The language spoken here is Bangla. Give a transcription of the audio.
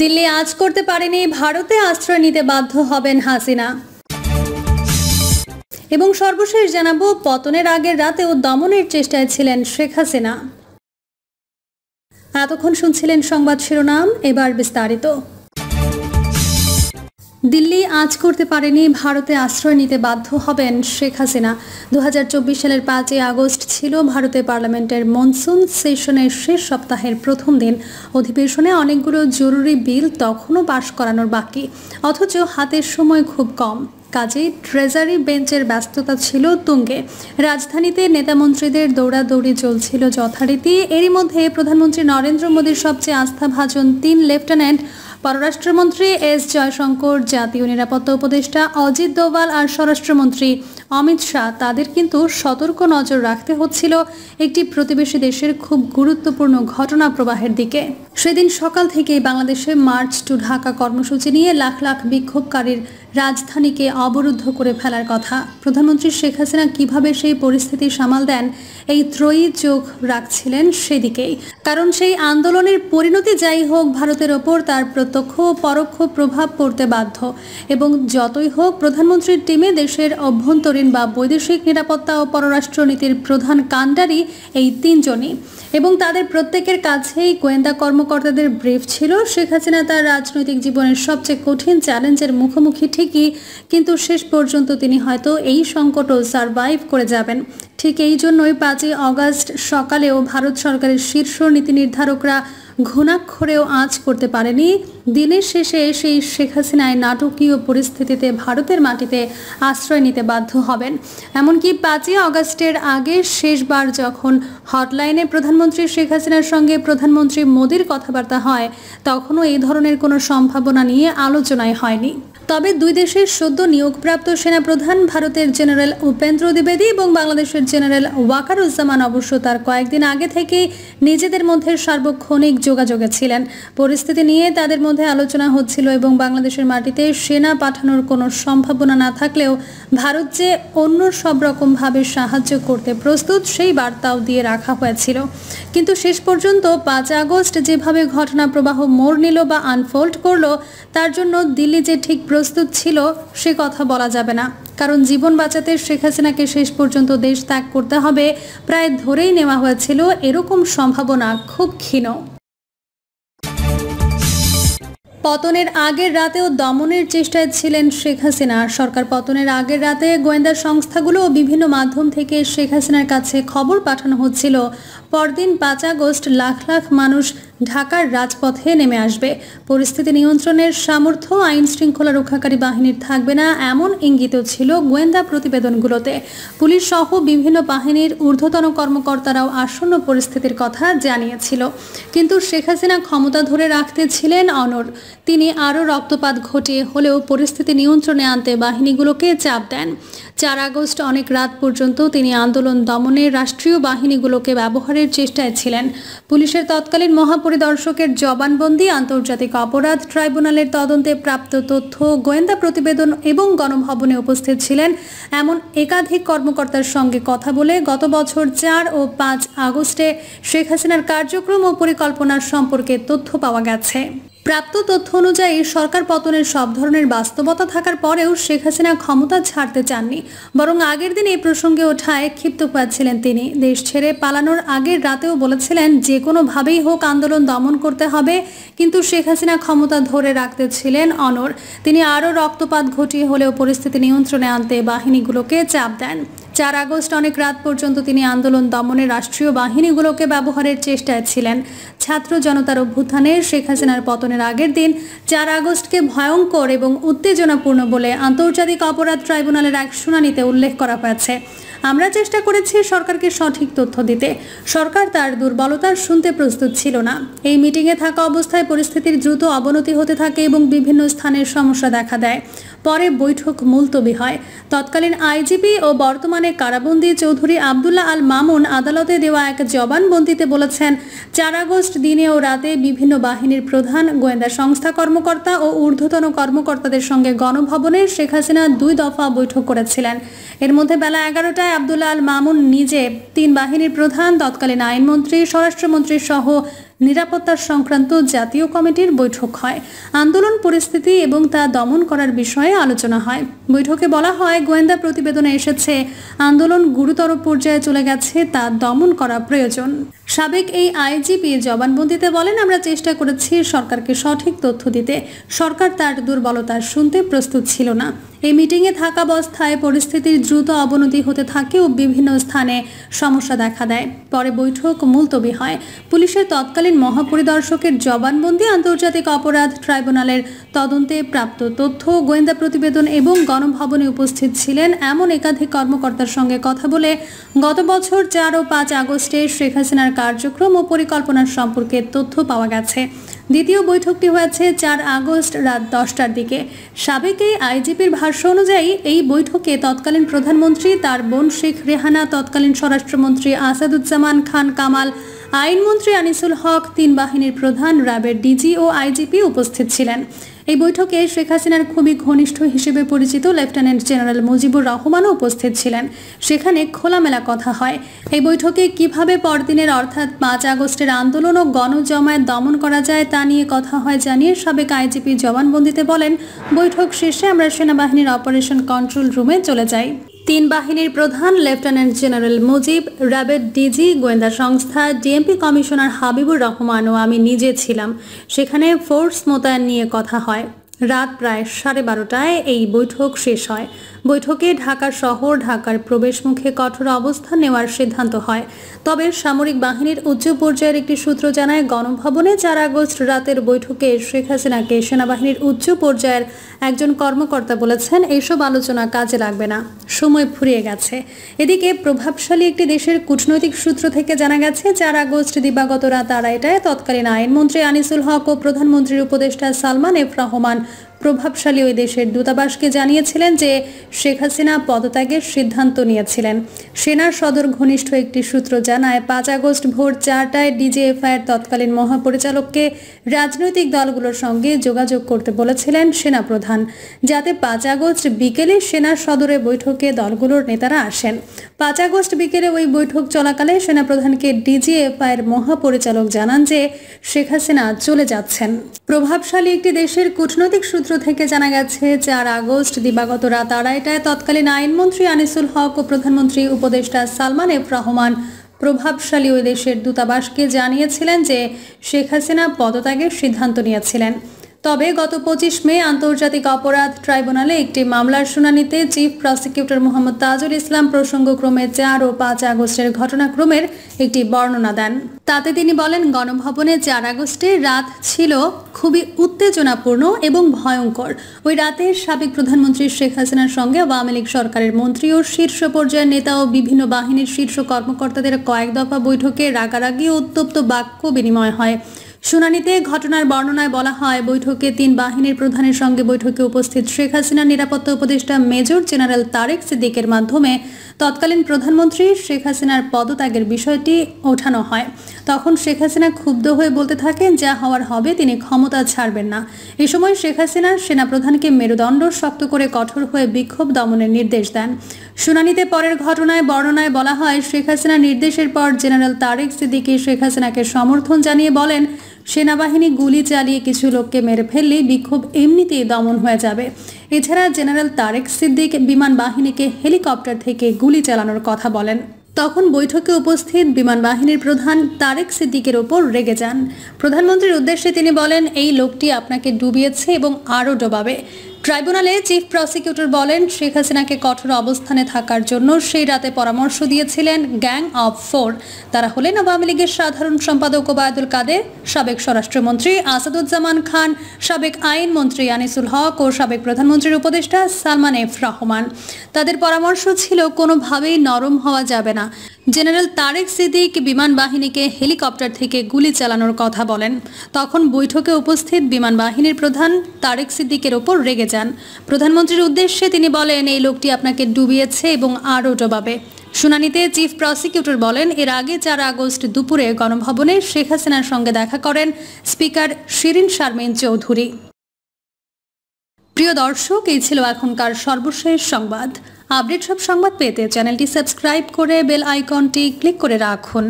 দিল্লি আজ করতে পারেনি, ভারতে আশ্রয় নিতে বাধ্য হবেন হাসিনা। এবং সর্বশেষ জানাবো, পতনের আগের রাতেও দমনের চেষ্টায় ছিলেন শেখ হাসিনা। এতক্ষণ শুনছিলেন সংবাদ শিরোনাম, এবার বিস্তারিত। দিল্লি আজ করতে পারেনি, ভারতে আশ্রয় নিতে বাধ্য হবেন শেখ হাসিনা। 2024 সালের 5 আগস্ট ছিল ভারতের পার্লামেন্টের মনসুন সেশনের শেষ সপ্তাহের প্রথম দিন। অধিবেশনে অনেকগুলো জরুরি বিল তখনও পাশ করানোর বাকি, অথচ হাতের সময় খুব কম। কাজেই ট্রেজারি বেঞ্চের ব্যস্ততা ছিল তুঙ্গে। রাজধানীতে নেতামন্ত্রীদের দৌড়াদৌড়ি চলছিল যথারীতি। এরই মধ্যে প্রধানমন্ত্রী নরেন্দ্র মোদীর সবচেয়ে আস্থাভাজন 3 লেফটেন্যান্ট, পররাষ্ট্রমন্ত্রী এস জয়শঙ্কর, জাতীয় নিরাপত্তা উপদেষ্টা অজিত দোভাল আর স্বরাষ্ট্রমন্ত্রী অমিত শাহ, তাদের কিন্তু সতর্ক নজর রাখতে হচ্ছিল একটি প্রতিবেশী দেশের খুব গুরুত্বপূর্ণ ঘটনা প্রবাহের দিকে। সেদিন সকাল থেকেই বাংলাদেশে মার্চ টু ঢাকা কর্মসূচি নিয়ে লাখ লাখ বিক্ষোভকারীর রাজধানীকে অবরুদ্ধ করে ফেলার কথা। প্রধানমন্ত্রী শেখ হাসিনা কিভাবে সেই পরিস্থিতি সামাল দেন, এই ত্রয়ী চোখ রাখছিলেন সেদিকেই। কারণ সেই আন্দোলনের পরিণতি যাই হোক, ভারতের ওপর তার প্রত্যক্ষ ও পরোক্ষ প্রভাব পড়তে বাধ্য। এবং যতই হোক, প্রধানমন্ত্রীর টিমে দেশের অভ্যন্তরীণ বা বৈদেশিক নিরাপত্তা ও পররাষ্ট্রনীতির প্রধান কাণ্ডারি এই 3 জনই। এবং তাদের প্রত্যেকের কাছেই গোয়েন্দা কর্মকর্তাদের ব্রিফ ছিল শেখ হাসিনা তার রাজনৈতিক জীবনের সবচেয়ে কঠিন চ্যালেঞ্জের মুখোমুখি ঠিকই, কিন্তু শেষ পর্যন্ত তিনি হয়তো এই সংকটও সারভাইভ করে যাবেন। ঠিক এই জন্যই 5 আগস্ট সকালেও ভারত সরকারের শীর্ষ নীতি নির্ধারকরা ঘুণাক্ষরেও আঁচ করতে পারেনি। দিনের শেষে সেই শেখ হাসিনায় নাটকীয় পরিস্থিতিতে ভারতের মাটিতে আশ্রয় নিতে বাধ্য হবেন। এমনকি 5 আগস্টের আগে শেষবার যখন হটলাইনে প্রধানমন্ত্রী শেখ হাসিনার সঙ্গে প্রধানমন্ত্রী মোদীর কথাবার্তা হয়, তখনও এই ধরনের কোনো সম্ভাবনা নিয়ে আলোচনাই হয়নি। তবে 2 দেশের সদ্য নিয়োগপ্রাপ্ত সেনাপ্রধান ভারতের জেনারেল উপেন্দ্র দ্বিবেদী এবং বাংলাদেশের জেনারেল ওয়াকারুজ্জামান অবশ্য তার কয়েকদিন আগে থেকেই নিজেদের মধ্যে সার্বক্ষণিক যোগাযোগে ছিলেন। পরিস্থিতি নিয়ে তাদের মধ্যে আলোচনা হচ্ছিল এবং বাংলাদেশের মাটিতে সেনা পাঠানোর কোনো সম্ভাবনা না থাকলেও ভারত যে অন্য সব রকমভাবে সাহায্য করতে প্রস্তুত, সেই বার্তাও দিয়ে রাখা হয়েছিল। কিন্তু শেষ পর্যন্ত 5 আগস্ট যেভাবে ঘটনা প্রবাহ মোড় নিল বা আনফোল্ড করলো, তার জন্য দিল্লি যে ঠিক প্রস্তুত ছিল সে কথা বলা যাবে না। কারণ জীবন বাঁচাতে শেখ হাসিনাকে শেষ পর্যন্ত দেশ ত্যাগ করতে হবে প্রায় ধরেই নেওয়া হয়েছিল, এরকম সম্ভাবনা খুব ক্ষীণ। পতনের আগের রাতেও দমনের চেষ্টায় ছিলেন শেখ হাসিনা। সরকার পতনের আগের রাতে গোয়েন্দা সংস্থাগুলো ও বিভিন্ন মাধ্যম থেকে শেখ হাসিনার কাছে খবর পাঠানো হচ্ছিল পরদিন 5 আগস্ট লাখ লাখ মানুষ ঢাকার রাজপথে নেমে আসবে। পরিস্থিতি নিয়ন্ত্রণের সামর্থ্য আইন শৃঙ্খলা রক্ষাকারী বাহিনীর থাকবে না, এমন ইঙ্গিতও ছিল গোয়েন্দা প্রতিবেদনগুলোতে। পুলিশ সহ বিভিন্ন বাহিনীর ঊর্ধ্বতন কর্মকর্তারাও আসন্ন পরিস্থিতির কথা জানিয়েছিল। কিন্তু শেখ হাসিনা ক্ষমতা ধরে রাখতে ছিলেন অনড়। তিনি আরও রক্তপাত ঘটিয়ে হলেও পরিস্থিতি নিয়ন্ত্রণে আনতে বাহিনীগুলোকে চাপ দেন। 4 আগস্ট অনেক রাত পর্যন্ত তিনি আন্দোলন দমনে রাষ্ট্রীয় বাহিনীগুলোকে ব্যবহারের চেষ্টায় ছিলেন। পুলিশের তৎকালীন মহাপরিদর্শকের জবানবন্দি, আন্তর্জাতিক অপরাধ ট্রাইব্যুনালের তদন্তে প্রাপ্ত তথ্য, গোয়েন্দা প্রতিবেদন এবং গণভবনে উপস্থিত ছিলেন এমন একাধিক কর্মকর্তার সঙ্গে কথা বলে গত বছর 4 ও 5 আগস্টে শেখ হাসিনার কার্যক্রম ও পরিকল্পনার সম্পর্কে তথ্য পাওয়া গেছে। প্রাপ্ত তথ্য অনুযায়ী সরকার পতনের সব ধরনের বাস্তবতা থাকার পরেও শেখ হাসিনা ক্ষমতা ছাড়তে চাননি, বরং আগের দিন এই প্রসঙ্গে ওঠায় ক্ষিপ্ত হয়েছিলেন তিনি। দেশ ছেড়ে পালানোর আগের রাতেও বলেছিলেন যে কোনোভাবেই হোক আন্দোলন দমন করতে হবে, কিন্তু শেখ হাসিনা ক্ষমতা ধরে রাখতে ছিলেন অনড়। তিনি আরও রক্তপাত ঘটিয়ে হলেও পরিস্থিতি নিয়ন্ত্রণে আনতে বাহিনীগুলোকে চাপ দেন। 4 আগস্ট অনেক রাত পর্যন্ত তিনি আন্দোলন দমনে রাষ্ট্রীয় বাহিনীগুলোকে ব্যবহারের চেষ্টায় ছিলেন। ছাত্র জনতার অভ্যুত্থানে শেখ হাসিনার পতনের আগের দিন 4 আগস্টকে ভয়ঙ্কর এবং উত্তেজনাপূর্ণ বলে আন্তর্জাতিক অপরাধ ট্রাইব্যুনালের এক শুনানিতে উল্লেখ করা হয়েছে। আমরা চেষ্টা করেছি সরকারকে সঠিক তথ্য দিতে, সরকার তার দুর্বলতার শুনতে প্রস্তুত ছিল না। এই মিটিংয়ে থাকা অবস্থায় পরিস্থিতির দ্রুত অবনতি হতে থাকে এবং বিভিন্ন স্থানের সমস্যা দেখা দেয়। পরে বৈঠক মুলতবি হয়। তৎকালীন আইজিপি ও বর্তমানে কারাবন্দী চৌধুরী আবদুল্লাহ আল মামুন আদালতে দেওয়া এক জবানবন্দিতে বলেছেন, 4 আগস্ট দিনে ও রাতে বিভিন্ন বাহিনীর প্রধান, গোয়েন্দা সংস্থা কর্মকর্তা ও ঊর্ধ্বতন কর্মকর্তাদের সঙ্গে গণভবনে শেখ হাসিনা 2 দফা বৈঠক করেছিলেন। এর মধ্যে বেলা 11টায় আবদুল্লাহ আল মামুন নিজে 3 বাহিনীর প্রধান, তৎকালীন আইনমন্ত্রী, স্বরাষ্ট্রমন্ত্রী সহ নিরাপত্তা সংক্রান্ত জাতীয় কমিটির বৈঠক হয়। আন্দোলন পরিস্থিতি এবং তা দমন করার বিষয়ে আলোচনা হয়। বৈঠকে বলা হয়, গোয়েন্দা প্রতিবেদনে এসেছে আন্দোলন গুরুতর পর্যায়ে চলে গেছে, তা দমন করা প্রয়োজন। সাবেক এই আইজিপি জবানবন্দিতে বলেন, আমরা চেষ্টা করেছি সরকারকে সঠিক তথ্য দিতে, সরকার তার দুর্বলতা শুনতে প্রস্তুত ছিল না। এই মিটিংয়ে থাকা অবস্থায় পরিস্থিতির দ্রুত অবনতি হতে থাকে ও বিভিন্ন স্থানে সমস্যা দেখা দেয়। পরে বৈঠক মুলতবি হয়। পুলিশের তৎকালীন মহাপরিদর্শকের জবানবন্দি, আন্তর্জাতিক অপরাধ ট্রাইব্যুনালের তদন্তে প্রাপ্ত তথ্য, গোয়েন্দা প্রতিবেদন এবং গণভবনে উপস্থিত ছিলেন এমন একাধিক কর্মকর্তার সঙ্গে কথা বলে গত বছর 4 ও 5 আগস্টে শেখ হাসিনার কার্যক্রম ও পরিকল্পনার সম্পর্কে তথ্য পাওয়া গেছে। দ্বিতীয় বৈঠকটি হয়েছে 4 আগস্ট রাত 10টার দিকে। সাবেক এই আইজিপির ভাষ্য অনুযায়ী এই বৈঠকে তৎকালীন প্রধানমন্ত্রী, তার বোন শেখ রেহানা, তৎকালীন স্বরাষ্ট্রমন্ত্রী আসাদুজ্জামান খান কামাল, আইনমন্ত্রী আনিসুল হক, 3 বাহিনীর প্রধান, র্যাবের ডিজি ও আইজিপি উপস্থিত ছিলেন। এই বৈঠকে শেখ হাসিনার খুবই ঘনিষ্ঠ হিসেবে পরিচিত লেফটেন্যান্ট জেনারেল মুজিবুর রহমানও উপস্থিত ছিলেন। সেখানে খোলামেলা কথা হয়। এই বৈঠকে কিভাবে পরদিনের অর্থাৎ 5 আগস্টের আন্দোলন ও গণজমায়েত দমন করা যায় তা নিয়ে কথা হয় জানিয়ে সাবেক আইজিপি জবানবন্দিতে বলেন, বৈঠক শেষে আমরা সেনাবাহিনীর অপারেশন কন্ট্রোল রুমে চলে যাই। 3 বাহিনীর প্রধান, লেফটেন্যান্ট জেনারেল মুজিব, র্যাবের ডিজি, গোয়েন্দা সংস্থা, ডিএমপি কমিশনার হাবিবুর রহমান ও আমি নিজে ছিলাম। সেখানে ফোর্স মোতায়েন নিয়ে কথা হয়। রাত প্রায় 12:30টায় এই বৈঠক শেষ হয়। বৈঠকে ঢাকা শহর, ঢাকার প্রবেশমুখে কঠোর অবস্থান নেওয়ার সিদ্ধান্ত হয়। তবে সামরিক বাহিনীর উচ্চ পর্যায়ের একটি সূত্র জানায়, গণভবনে 4 আগস্ট রাতের বৈঠকে শেখ হাসিনাকে সেনাবাহিনীর উচ্চ পর্যায়ের একজন কর্মকর্তা বলেছেন, এইসব আলোচনা কাজে লাগবে না, সময় ফুরিয়ে গেছে। এদিকে প্রভাবশালী একটি দেশের কূটনৈতিক সূত্র থেকে জানা গেছে, 4 আগস্ট দিবাগত রাত 2:30টায় তৎকালীন আইনমন্ত্রী আনিসুল হক ও প্রধানমন্ত্রীর উপদেষ্টা সালমান এফ রহমান প্রভাবশালী ওই দেশের দূতাবাসকে জানিয়েছিলেন যে শেখ হাসিনা পদত্যাগের সিদ্ধান্ত নিয়েছিলেন। সেনার সদর ঘনিষ্ঠ একটি সূত্র জানায়, 5 আগস্ট ভোর 4টায় ডিজিএফআইয়ের তৎকালীন মহাপরিচালককে রাজনৈতিক দলগুলোর সঙ্গে যোগাযোগ করতে বলেছিলেন সেনাপ্রধান, যাতে 5 আগস্ট বিকেলে সেনার সদরে বৈঠকে দলগুলোর নেতারা আসেন। 5 আগস্ট বিকেলে ওই বৈঠক চলাকালে সেনাপ্রধানকে ডিজিএফআইয়ের মহাপরিচালক জানান যে শেখ হাসিনা চলে যাচ্ছেন। প্রভাবশালী একটি দেশের কূটনৈতিক সূত্র থেকে জানা গেছে, 4 আগস্ট দিবাগত রাত 2:30টায় তৎকালীন আইনমন্ত্রী আনিসুল হক ও প্রধানমন্ত্রী উপদেষ্টা সালমান এফ রহমান প্রভাবশালী ওই দেশের দূতাবাসকে জানিয়েছিলেন যে শেখ হাসিনা পদত্যাগের সিদ্ধান্ত নিয়েছিলেন। তবে গত 25 মে আন্তর্জাতিক অপরাধ ট্রাইব্যুনালে একটি মামলার শুনানিতে চিফ প্রসিকিউটর মোহাম্মদ তাজুল ইসলাম প্রসঙ্গক্রমে 4 ও 5 আগস্টের ঘটনাক্রমের একটি বর্ণনা দেন। তাতে তিনি বলেন, গণভবনে 4 আগস্টের রাত ছিল খুবই উত্তেজনাপূর্ণ এবং ভয়ঙ্কর। ওই রাতে সাবেক প্রধানমন্ত্রী শেখ হাসিনার সঙ্গে আওয়ামী লীগ সরকারের মন্ত্রী ও শীর্ষ পর্যায়ের নেতা ও বিভিন্ন বাহিনীর শীর্ষ কর্মকর্তাদের কয়েক দফা বৈঠকে রাগারাগি ও উত্তপ্ত বাক্য বিনিময় হয়। শুনানিতে ঘটনার বর্ণনায় বলা হয়, বৈঠকে 3 বাহিনীর প্রধানের সঙ্গে বৈঠকে উপস্থিত শেখ হাসিনার নিরাপত্তা উপদেষ্টা মেজর জেনারেল তারেক সিদ্দিকের মাধ্যমে তৎকালীন প্রধানমন্ত্রী শেখ হাসিনার পদত্যাগের বিষয়টি ওঠানো হয়। তখন শেখ হাসিনা ক্ষুব্ধ হয়ে বলতে থাকেন, যা হওয়ার হবে, তিনি ক্ষমতা ছাড়বেন না। এই সময় শেখ হাসিনা সেনাপ্রধানকে মেরুদণ্ড শক্ত করে কঠোর হয়ে বিক্ষোভ দমনের নির্দেশ দেন। শুনানিতে পরের ঘটনায় বর্ণনায় বলা হয়, শেখ হাসিনার নির্দেশের পর জেনারেল তারেক সিদ্দিকী শেখ হাসিনাকে সমর্থন জানিয়ে বলেন, সেনাবাহিনী গুলি চালিয়ে কিছু লোককে মেরে ফেললে বিক্ষোভ এমনিতেই দমন হয়ে যাবে। এছাড়া জেনারেল তারেক সিদ্দিক বিমান বাহিনীকে হেলিকপ্টার থেকে গুলি চালানোর কথা বলেন। তখন বৈঠকে উপস্থিত বিমান বাহিনীর প্রধান তারেক সিদ্দিকের ওপর রেগে যান। প্রধানমন্ত্রীর উদ্দেশ্যে তিনি বলেন, এই লোকটি আপনাকে ডুবিয়েছে এবং আরও ডোবাবে। ট্রাইব্যুনালে চিফ প্রসিকিউটর বলেন, শেখ হাসিনাকে কঠোর অবস্থানে থাকার জন্য সেই রাতে পরামর্শ দিয়েছিলেন গ্যাং অফ 4। তারা হলেন আওয়ামী লীগের সাধারণ সম্পাদক ওবায়দুল কাদের, সাবেক স্বরাষ্ট্রমন্ত্রী আসাদুজ্জামান খান, সাবেক আইনমন্ত্রী আনিসুল হক ও সাবেক প্রধানমন্ত্রীর উপদেষ্টা সালমান এফ রহমান। তাদের পরামর্শ ছিল, কোনোভাবেই নরম হওয়া যাবে না। জেনারেল তারেক সিদ্দিক বিমান বাহিনীকে হেলিকপ্টার থেকে গুলি চালানোর কথা বলেন। তখন বৈঠকে উপস্থিত বিমান বাহিনীর প্রধান তারেক সিদ্দিকের ওপর রেগে যান। প্রধানমন্ত্রীর উদ্দেশ্যে তিনি বলেন, এই লোকটি আপনাকে ডুবিয়েছে এবং আরও ডোবাবে। শুনানিতে চিফ প্রসিকিউটর বলেন, এর আগে 4 আগস্ট দুপুরে গণভবনে শেখ হাসিনার সঙ্গে দেখা করেন স্পিকার শিরিন শারমিন চৌধুরী। প্রিয় দর্শক, এই ছিল এখনকার সর্বশেষ সংবাদ। আপডেট সব সংবাদ পেতে চ্যানেলটি সাবস্ক্রাইব করে বেল আইকনটি ক্লিক করে রাখুন।